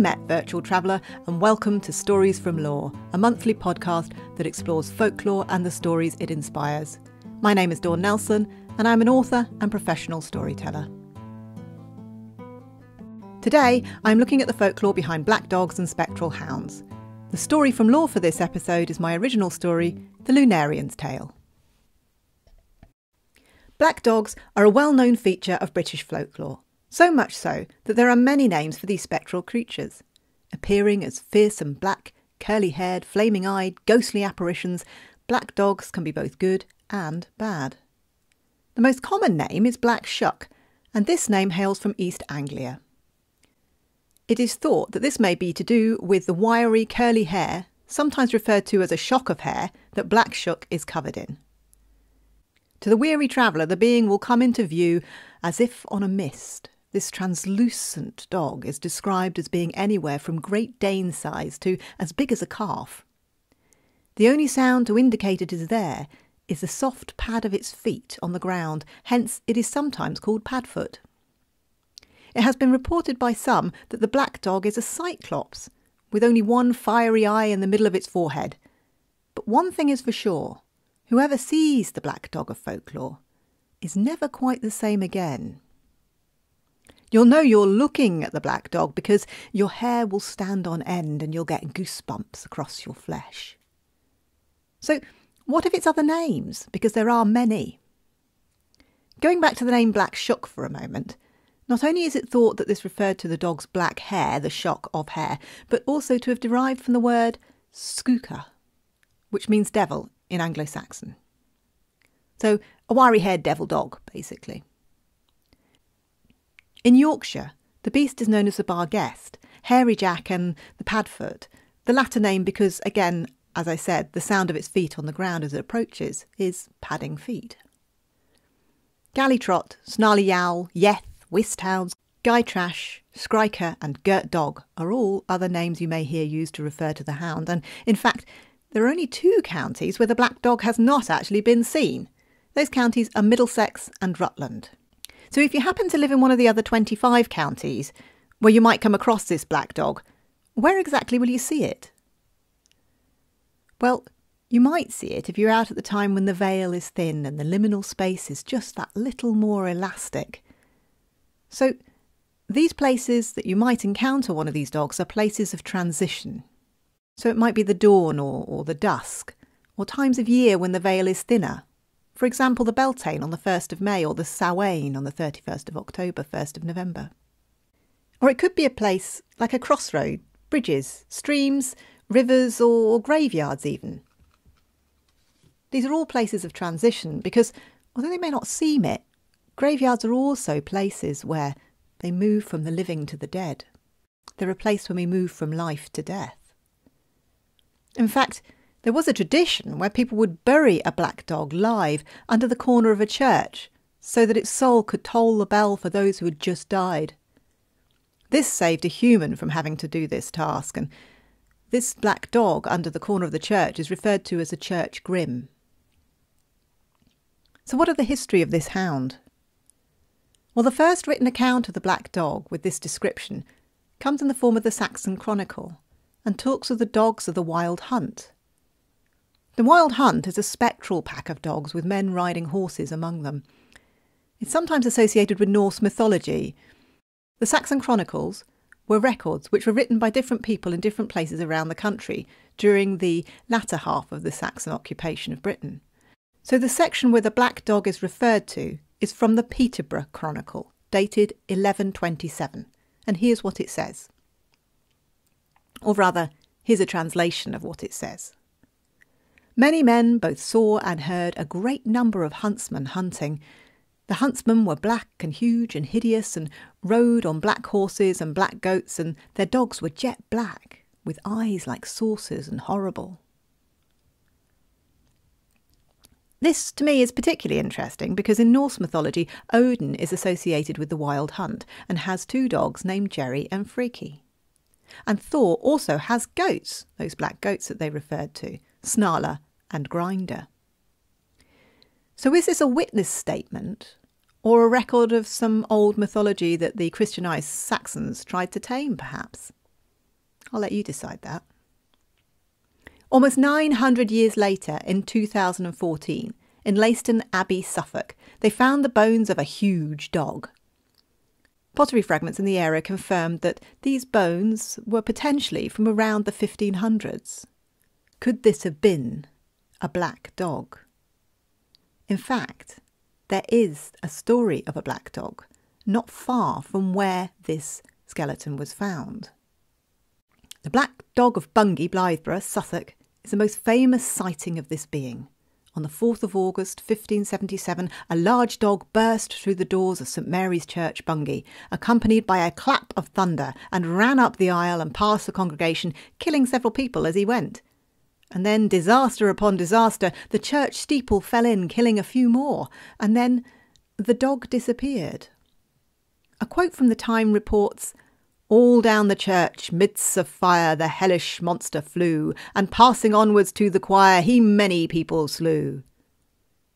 met, virtual traveller, and welcome to Stories from Lore, a monthly podcast that explores folklore and the stories it inspires. My name is Dawn Nelson, and I'm an author and professional storyteller. Today, I'm looking at the folklore behind black dogs and spectral hounds. The story from lore for this episode is my original story, The Lunarians Tale. Black dogs are a well-known feature of British folklore, so much so that there are many names for these spectral creatures. Appearing as fearsome black, curly-haired, flaming-eyed, ghostly apparitions, black dogs can be both good and bad. The most common name is Black Shuck, and this name hails from East Anglia. It is thought that this may be to do with the wiry, curly hair, sometimes referred to as a shock of hair, that Black Shuck is covered in. To the weary traveller, the being will come into view as if on a mist. This translucent dog is described as being anywhere from Great Dane size to as big as a calf. The only sound to indicate it is there is the soft pad of its feet on the ground, hence it is sometimes called padfoot. It has been reported by some that the black dog is a cyclops, with only one fiery eye in the middle of its forehead. But one thing is for sure, whoever sees the black dog of folklore is never quite the same again. You'll know you're looking at the black dog because your hair will stand on end and you'll get goosebumps across your flesh. So, what of its other names? Because there are many. Going back to the name Black Shuck for a moment, not only is it thought that this referred to the dog's black hair, the shock of hair, but also to have derived from the word skúka, which means devil in Anglo-Saxon. So, a wiry-haired devil dog, basically. In Yorkshire, the beast is known as the Barguest, Hairy Jack and the Padfoot, the latter name because, again, as I said, the sound of its feet on the ground as it approaches is padding feet. Gallytrot, Snarly Yowl, Yeth, Whist Hounds, Guy Trash, Skriker and Gert Dog are all other names you may hear used to refer to the hound, and in fact there are only 2 counties where the black dog has not actually been seen. Those counties are Middlesex and Rutland. So if you happen to live in one of the other 25 counties where you might come across this black dog, where exactly will you see it? Well, you might see it if you're out at the time when the veil is thin and the liminal space is just that little more elastic. So, these places that you might encounter one of these dogs are places of transition. So it might be the dawn or the dusk, or times of year when the veil is thinner. For example, the Beltane on the 1st of May, or the Samhain on the 31st of October, 1st of November. Or it could be a place like a crossroad, bridges, streams, rivers, or graveyards even. These are all places of transition because, although they may not seem it, graveyards are also places where they move from the living to the dead. They're a place when we move from life to death. In fact, there was a tradition where people would bury a black dog live under the corner of a church so that its soul could toll the bell for those who had just died. This saved a human from having to do this task, and this black dog under the corner of the church is referred to as a church grim. So what of the history of this hound? Well, the first written account of the black dog with this description comes in the form of the Saxon Chronicle and talks of the dogs of the Wild Hunt. The Wild Hunt is a spectral pack of dogs with men riding horses among them. It's sometimes associated with Norse mythology. The Saxon Chronicles were records which were written by different people in different places around the country during the latter half of the Saxon occupation of Britain. So the section where the black dog is referred to is from the Peterborough Chronicle, dated 1127, and here's what it says. Or rather, here's a translation of what it says. Many men both saw and heard a great number of huntsmen hunting. The huntsmen were black and huge and hideous, and rode on black horses and black goats, and their dogs were jet black, with eyes like saucers and horrible. This, to me, is particularly interesting because in Norse mythology, Odin is associated with the Wild Hunt and has 2 dogs named Jerry and Freaky. And Thor also has goats, those black goats that they referred to, Snarler and Grinder. So is this a witness statement or a record of some old mythology that the Christianised Saxons tried to tame, perhaps? I'll let you decide that. Almost 900 years later, in 2014, in Leiston Abbey, Suffolk, they found the bones of a huge dog. Pottery fragments in the area confirmed that these bones were potentially from around the 1500s. Could this have been a black dog? In fact, there is a story of a black dog not far from where this skeleton was found. The Black Dog of Bungie, Blythe, Suffolk, is the most famous sighting of this being. On the 4th of August 1577, a large dog burst through the doors of St Mary's Church, Bungie, accompanied by a clap of thunder, and ran up the aisle and past the congregation, killing several people as he went. And then, disaster upon disaster, the church steeple fell in, killing a few more, and then the dog disappeared. A quote from the Time reports, "All down the church, midst of fire, the hellish monster flew, and passing onwards to the choir, he many people slew."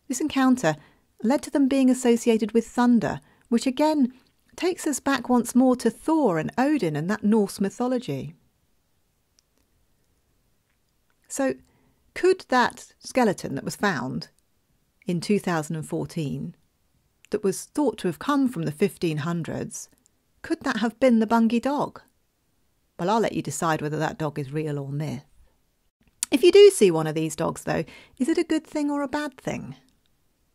This encounter led to them being associated with thunder, which again takes us back once more to Thor and Odin and that Norse mythology. So, could that skeleton that was found in 2014, that was thought to have come from the 1500s, could that have been the Bungie dog? Well, I'll let you decide whether that dog is real or myth. If you do see one of these dogs, though, is it a good thing or a bad thing?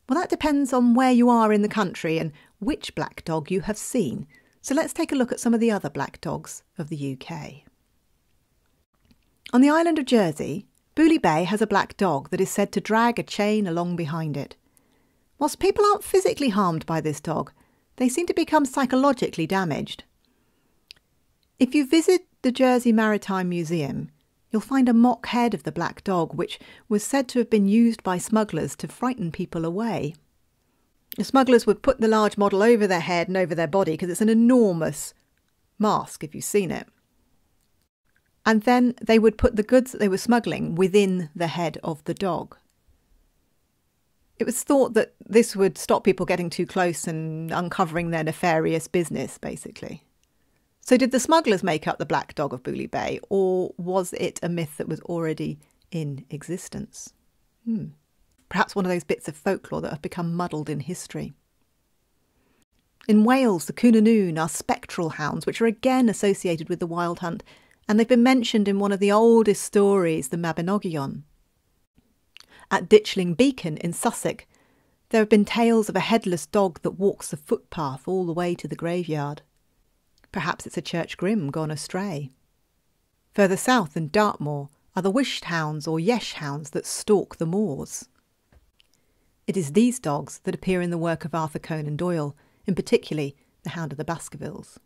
Well, that depends on where you are in the country and which black dog you have seen. So let's take a look at some of the other black dogs of the UK. On the island of Jersey, Booly Bay has a black dog that is said to drag a chain along behind it. Whilst people aren't physically harmed by this dog, they seem to become psychologically damaged. If you visit the Jersey Maritime Museum, you'll find a mock head of the black dog, which was said to have been used by smugglers to frighten people away. The smugglers would put the large model over their head and over their body because it's an enormous mask, if you've seen it. And then they would put the goods that they were smuggling within the head of the dog. It was thought that this would stop people getting too close and uncovering their nefarious business, basically. So did the smugglers make up the black dog of Booly Bay, or was it a myth that was already in existence? Perhaps one of those bits of folklore that have become muddled in history. In Wales, the Cwnanoon are spectral hounds, which are again associated with the wild hunt, and they've been mentioned in one of the oldest stories, the Mabinogion. At Ditchling Beacon in Sussex, there have been tales of a headless dog that walks the footpath all the way to the graveyard. Perhaps it's a church grim gone astray. Further south in Dartmoor are the wished hounds or yesh hounds that stalk the moors. It is these dogs that appear in the work of Arthur Conan Doyle, in particular The Hound of the Baskervilles.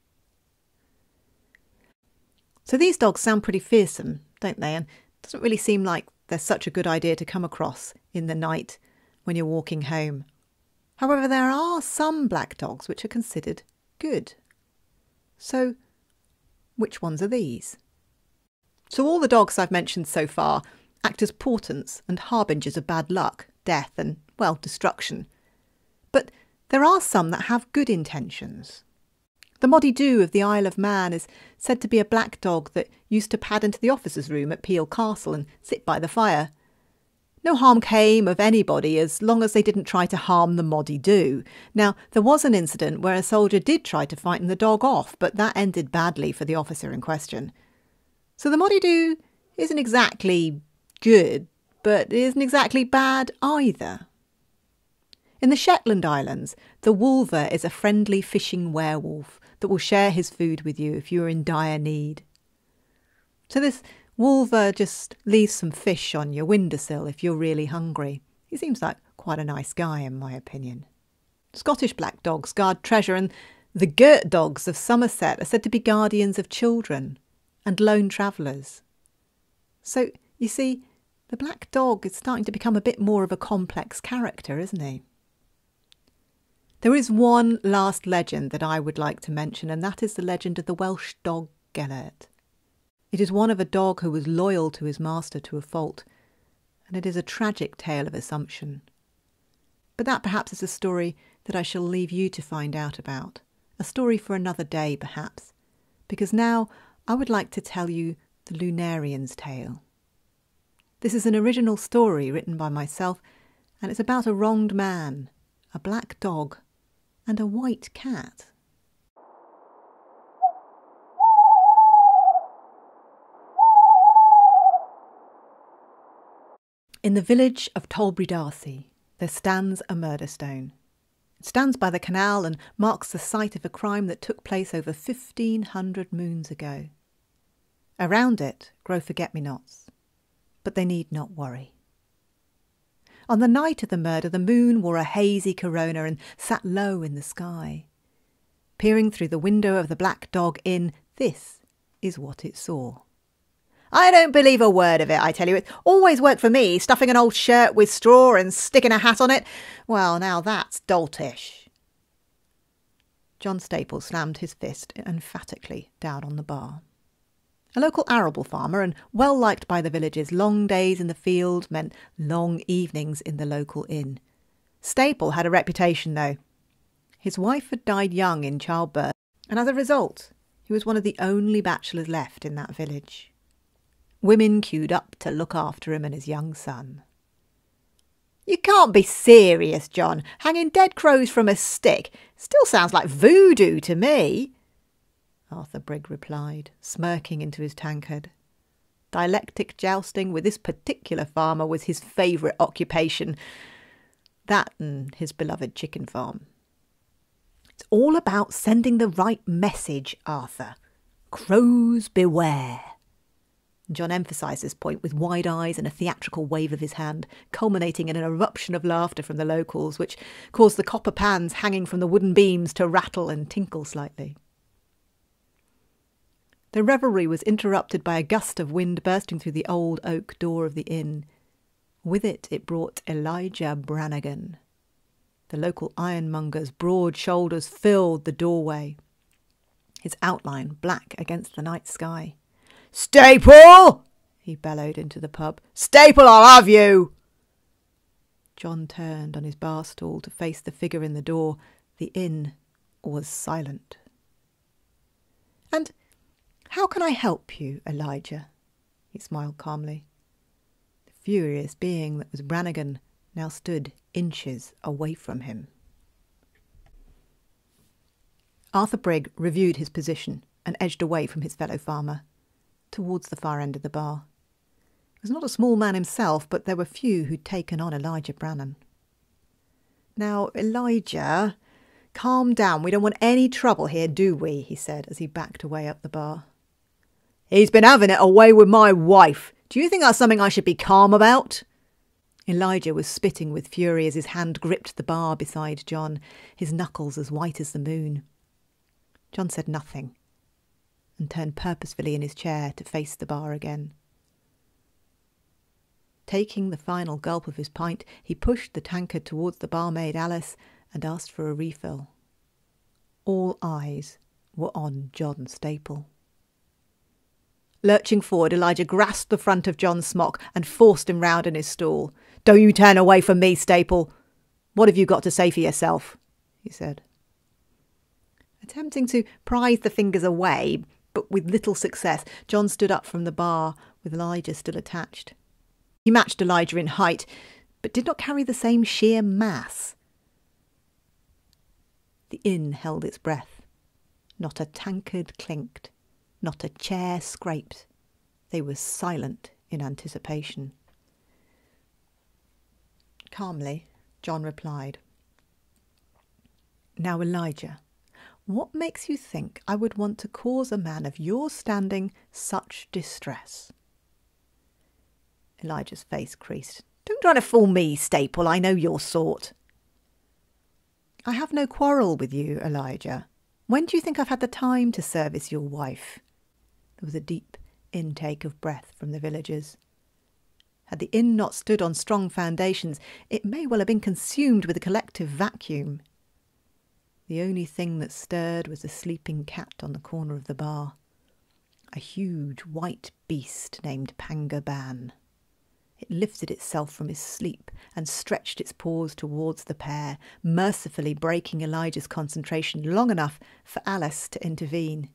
So these dogs sound pretty fearsome, don't they? And it doesn't really seem like they're such a good idea to come across in the night when you're walking home. However, there are some black dogs which are considered good. So, which ones are these? So all the dogs I've mentioned so far act as portents and harbingers of bad luck, death and, well, destruction. But there are some that have good intentions. The Moddy Doo of the Isle of Man is said to be a black dog that used to pad into the officers' room at Peel Castle and sit by the fire. No harm came of anybody as long as they didn't try to harm the Moddy Doo. Now, there was an incident where a soldier did try to frighten the dog off, but that ended badly for the officer in question. So the Moddy Doo isn't exactly good, but isn't exactly bad either. In the Shetland Islands, the wolver is a friendly fishing werewolf that will share his food with you if you're in dire need. So this wolver just leaves some fish on your windowsill if you're really hungry. He seems like quite a nice guy, in my opinion. Scottish black dogs guard treasure, and the Gellert dogs of Somerset are said to be guardians of children and lone travellers. So, you see, the black dog is starting to become a bit more of a complex character, isn't he? There is one last legend that I would like to mention, and that is the legend of the Welsh dog Gellert. It is one of a dog who was loyal to his master to a fault, and it is a tragic tale of assumption. But that perhaps is a story that I shall leave you to find out about, a story for another day perhaps, because now I would like to tell you the Lunarians Tale. This is an original story written by myself, and it's about a wronged man, a black dog, and a white cat. In the village of Tolbury Darcy, there stands a murder stone. It stands by the canal and marks the site of a crime that took place over 1,500 moons ago. Around it grow forget-me-nots, but they need not worry. On the night of the murder, the moon wore a hazy corona and sat low in the sky. Peering through the window of the Black Dog Inn, this is what it saw. I don't believe a word of it, I tell you. It always worked for me, stuffing an old shirt with straw and sticking a hat on it. Well, now that's doltish. John Staple slammed his fist emphatically down on the bar. A local arable farmer and well liked by the villagers, long days in the field meant long evenings in the local inn. Staple had a reputation, though. His wife had died young in childbirth, and as a result, he was one of the only bachelors left in that village. Women queued up to look after him and his young son. You can't be serious, John. Hanging dead crows from a stick still sounds like voodoo to me, Arthur Brigg replied, smirking into his tankard. Dialectic jousting with this particular farmer was his favourite occupation. That and his beloved chicken farm. It's all about sending the right message, Arthur. Crows beware. John emphasised this point with wide eyes and a theatrical wave of his hand, culminating in an eruption of laughter from the locals, which caused the copper pans hanging from the wooden beams to rattle and tinkle slightly. The revelry was interrupted by a gust of wind bursting through the old oak door of the inn. With it brought Elijah Brannigan. The local ironmonger's broad shoulders filled the doorway, his outline black against the night sky. "Staple!" he bellowed into the pub. "Staple, I'll have you!" John turned on his bar stool to face the figure in the door. The inn was silent. "And how can I help you, Elijah?" he smiled calmly. The furious being that was Brannigan now stood inches away from him. Arthur Brigg reviewed his position and edged away from his fellow farmer, towards the far end of the bar. He was not a small man himself, but there were few who'd taken on Elijah Brannan. "Now, Elijah, calm down. We don't want any trouble here, do we?" he said as he backed away up the bar. "He's been having it away with my wife. Do you think that's something I should be calm about?" Elijah was spitting with fury as his hand gripped the bar beside John, his knuckles as white as the moon. John said nothing and turned purposefully in his chair to face the bar again. Taking the final gulp of his pint, he pushed the tankard towards the barmaid Alice and asked for a refill. All eyes were on John Staple. Lurching forward, Elijah grasped the front of John's smock and forced him round in his stool. "Don't you turn away from me, Staple. What have you got to say for yourself?" he said. Attempting to prise the fingers away, but with little success, John stood up from the bar, with Elijah still attached. He matched Elijah in height, but did not carry the same sheer mass. The inn held its breath. Not a tankard clinked, not a chair scraped. They were silent in anticipation. Calmly, John replied, "Now, Elijah, what makes you think I would want to cause a man of your standing such distress?" Elijah's face creased. "Don't try to fool me, Staple. I know your sort." "I have no quarrel with you, Elijah. When do you think I've had the time to service your wife?" There was a deep intake of breath from the villagers. Had the inn not stood on strong foundations, it may well have been consumed with a collective vacuum. The only thing that stirred was the sleeping cat on the corner of the bar, a huge white beast named Panga Ban. It lifted itself from its sleep and stretched its paws towards the pair, mercifully breaking Elijah's concentration long enough for Alice to intervene.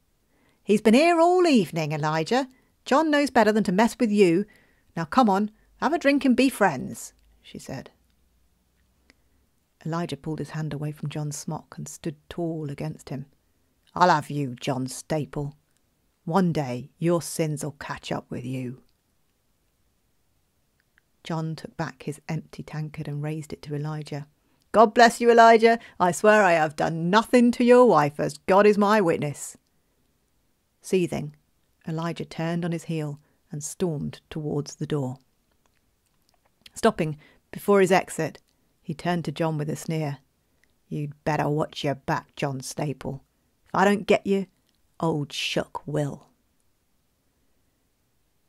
He's been here all evening, Elijah. John knows better than to mess with you. Now come on, have a drink and be friends, she said. Elijah pulled his hand away from John's smock and stood tall against him. I'll have you, John Staple. One day your sins'll catch up with you. John took back his empty tankard and raised it to Elijah. God bless you, Elijah. I swear I have done nothing to your wife, as God is my witness. Seething, Elijah turned on his heel and stormed towards the door. Stopping before his exit, he turned to John with a sneer. You'd better watch your back, John Staple. If I don't get you, old Shuck will.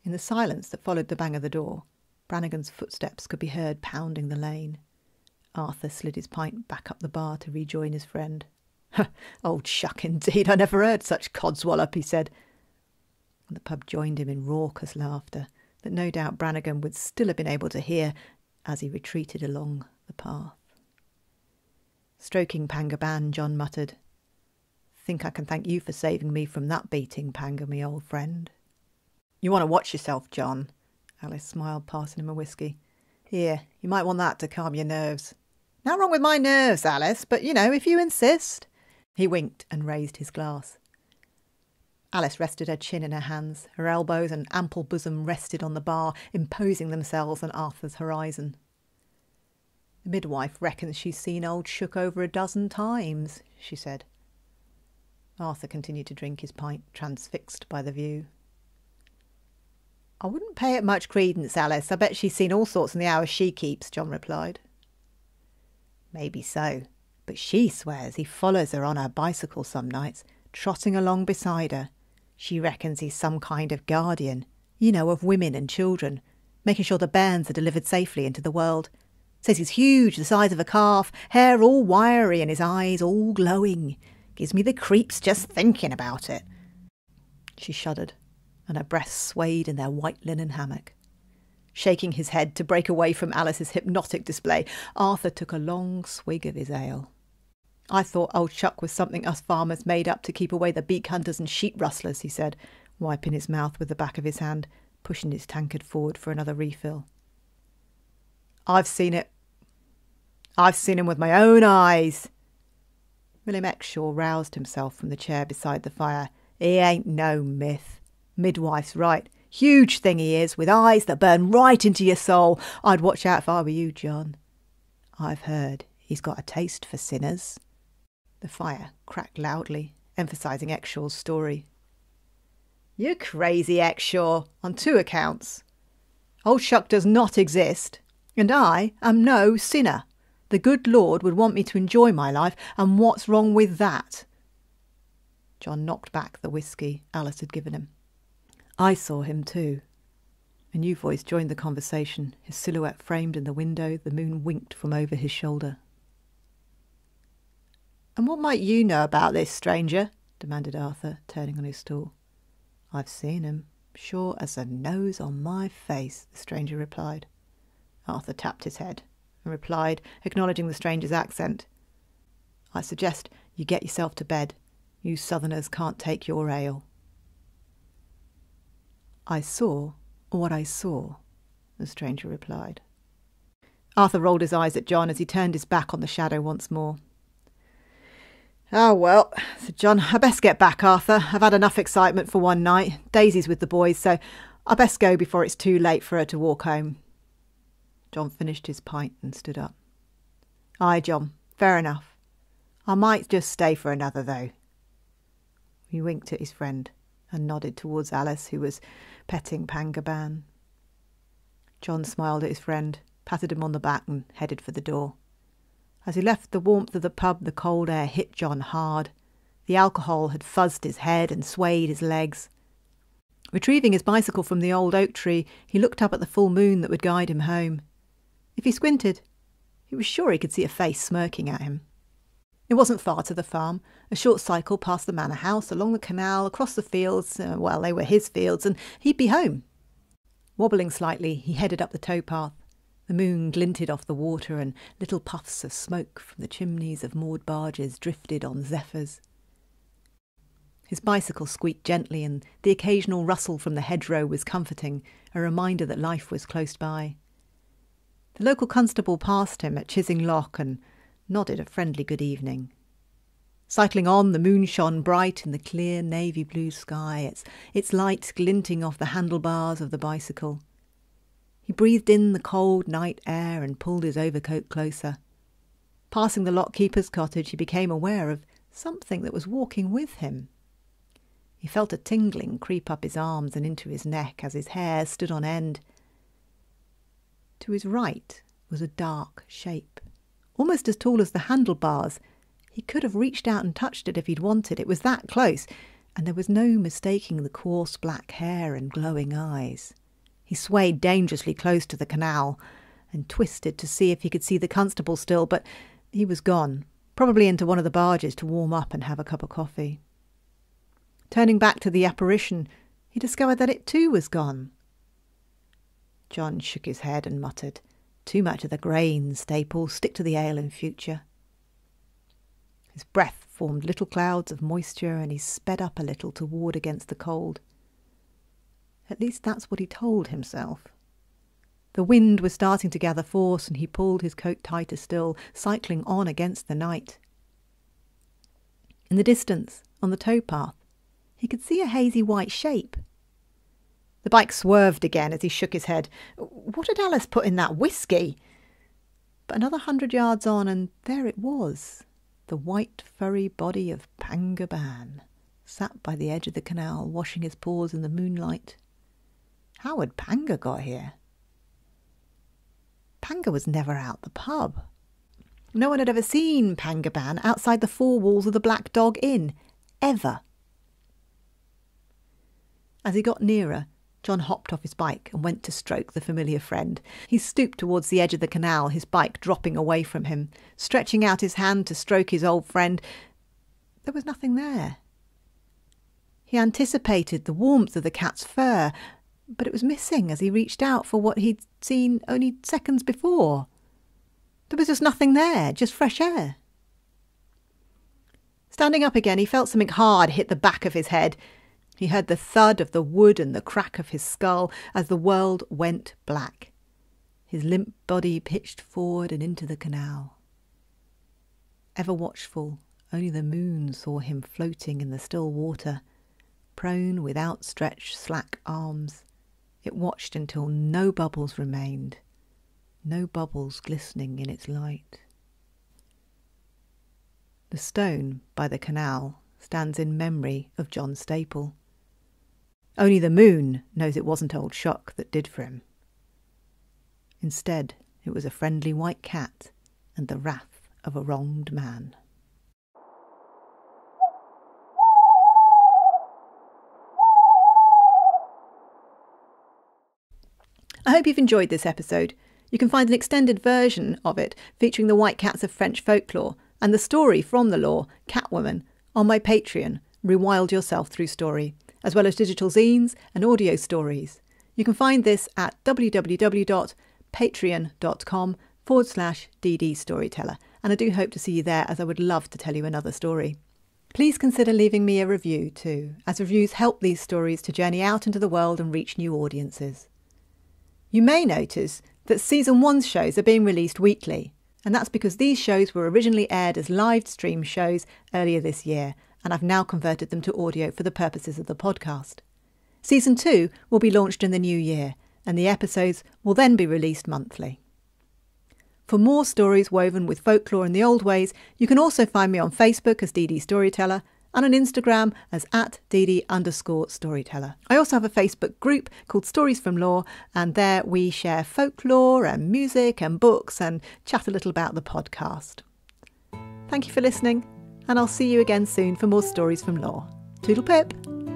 In the silence that followed the bang of the door, Brannigan's footsteps could be heard pounding the lane. Arthur slid his pint back up the bar to rejoin his friend. Old Shuck, indeed. I never heard such codswallop, he said. And the pub joined him in raucous laughter that no doubt Brannigan would still have been able to hear as he retreated along the path. Stroking Pangaban, John muttered, Think I can thank you for saving me from that beating, Panga, me old friend. You want to watch yourself, John? Alice smiled, passing him a whisky. Here, you might want that to calm your nerves. Not wrong with my nerves, Alice, but, if you insist. He winked and raised his glass. Alice rested her chin in her hands. Her elbows and ample bosom rested on the bar, imposing themselves on Arthur's horizon. The midwife reckons she's seen old Shuck over 12 times, she said. Arthur continued to drink his pint, transfixed by the view. I wouldn't pay it much credence, Alice. I bet she's seen all sorts in the hours she keeps, John replied. Maybe so, but she swears he follows her on her bicycle some nights, trotting along beside her. She reckons he's some kind of guardian, of women and children, making sure the bairns are delivered safely into the world. Says he's huge, the size of a calf, hair all wiry and his eyes all glowing. Gives me the creeps just thinking about it. She shuddered, and her breasts swayed in their white linen hammock. Shaking his head to break away from Alice's hypnotic display, Arthur took a long swig of his ale. I thought old Shuck was something us farmers made up to keep away the beak hunters and sheep rustlers, he said, wiping his mouth with the back of his hand, pushing his tankard forward for another refill. I've seen it. I've seen him with my own eyes. William Exshaw roused himself from the chair beside the fire. He ain't no myth. Midwife's right. Huge thing he is, with eyes that burn right into your soul. I'd watch out if I were you, John. I've heard he's got a taste for sinners. The fire cracked loudly, emphasising Exshaw's story. You're crazy, Exshaw, on 2 accounts. Old Shuck does not exist, and I am no sinner. The good Lord would want me to enjoy my life, and what's wrong with that? John knocked back the whisky Alice had given him. I saw him too. A new voice joined the conversation, his silhouette framed in the window, the moon winked from over his shoulder. And what might you know about this, stranger? Demanded Arthur, turning on his stool. I've seen him, sure as the nose on my face, the stranger replied. Arthur tapped his head and replied, acknowledging the stranger's accent. I suggest you get yourself to bed. You southerners can't take your ale. I saw what I saw, the stranger replied. Arthur rolled his eyes at John as he turned his back on the shadow once more. Oh, well, said John, I best get back, Arthur. I've had enough excitement for one night. Daisy's with the boys, so I best go before it's too late for her to walk home. John finished his pint and stood up. Aye, John, fair enough. I might just stay for another, though. He winked at his friend and nodded towards Alice, who was petting Pangaban. John smiled at his friend, patted him on the back and headed for the door. As he left the warmth of the pub, the cold air hit John hard. The alcohol had fuzzed his head and swayed his legs. Retrieving his bicycle from the old oak tree, he looked up at the full moon that would guide him home. If he squinted, he was sure he could see a face smirking at him. It wasn't far to the farm, a short cycle past the manor house, along the canal, across the fields, well, they were his fields, and he'd be home. Wobbling slightly, he headed up the towpath. The moon glinted off the water, and little puffs of smoke from the chimneys of moored barges drifted on zephyrs. His bicycle squeaked gently, and the occasional rustle from the hedgerow was comforting, a reminder that life was close by. The local constable passed him at Chising Lock and nodded a friendly good evening. Cycling on, the moon shone bright in the clear navy blue sky, its light glinting off the handlebars of the bicycle. He breathed in the cold night air and pulled his overcoat closer. Passing the lockkeeper's cottage, he became aware of something that was walking with him. He felt a tingling creep up his arms and into his neck as his hair stood on end. To his right was a dark shape, almost as tall as the handlebars. He could have reached out and touched it if he'd wanted. It was that close, and there was no mistaking the coarse black hair and glowing eyes. He swayed dangerously close to the canal and twisted to see if he could see the constable still, but he was gone, probably into one of the barges to warm up and have a cup of coffee. Turning back to the apparition, he discovered that it too was gone. John shook his head and muttered, "Too much of the grain, Staple. Stick to the ale in future." His breath formed little clouds of moisture, and he sped up a little to ward against the cold. At least that's what he told himself. The wind was starting to gather force, and he pulled his coat tighter still, cycling on against the night. In the distance, on the towpath, he could see a hazy white shape. The bike swerved again as he shook his head. What had Alice put in that whiskey? But another 100 yards on, and there it was, the white furry body of Panga Ban, sat by the edge of the canal, washing his paws in the moonlight. How had Panga got here? Panga was never out the pub. No one had ever seen Panga Ban outside the four walls of the Black Dog Inn, ever. As he got nearer, John hopped off his bike and went to stroke the familiar friend. He stooped towards the edge of the canal, his bike dropping away from him, stretching out his hand to stroke his old friend. There was nothing there. He anticipated the warmth of the cat's fur, but it was missing as he reached out for what he'd seen only seconds before. There was just nothing there, just fresh air. Standing up again, he felt something hard hit the back of his head. He heard the thud of the wood and the crack of his skull as the world went black. His limp body pitched forward and into the canal. Ever watchful, only the moon saw him floating in the still water, prone with outstretched slack arms. It watched until no bubbles remained, no bubbles glistening in its light. The stone by the canal stands in memory of John Staple. Only the moon knows it wasn't old Shuck that did for him. Instead, it was a friendly white cat and the wrath of a wronged man. I hope you've enjoyed this episode. You can find an extended version of it featuring the white cats of French folklore and the story from the lore, Catwoman, on my Patreon, Rewild Yourself Through Story, as well as digital zines and audio stories. You can find this at www.patreon.com/DD Storyteller, and I do hope to see you there, as I would love to tell you another story. Please consider leaving me a review too, as reviews help these stories to journey out into the world and reach new audiences. You may notice that Season 1's shows are being released weekly, and that's because these shows were originally aired as live stream shows earlier this year, and I've now converted them to audio for the purposes of the podcast. Season 2 will be launched in the new year, and the episodes will then be released monthly. For more stories woven with folklore in the old ways, you can also find me on Facebook as DD Storyteller and on Instagram as @DD_Storyteller. I also have a Facebook group called Stories from Lore, and there we share folklore and music and books and chat a little about the podcast. Thank you for listening, and I'll see you again soon for more Stories from Lore. Toodle pip!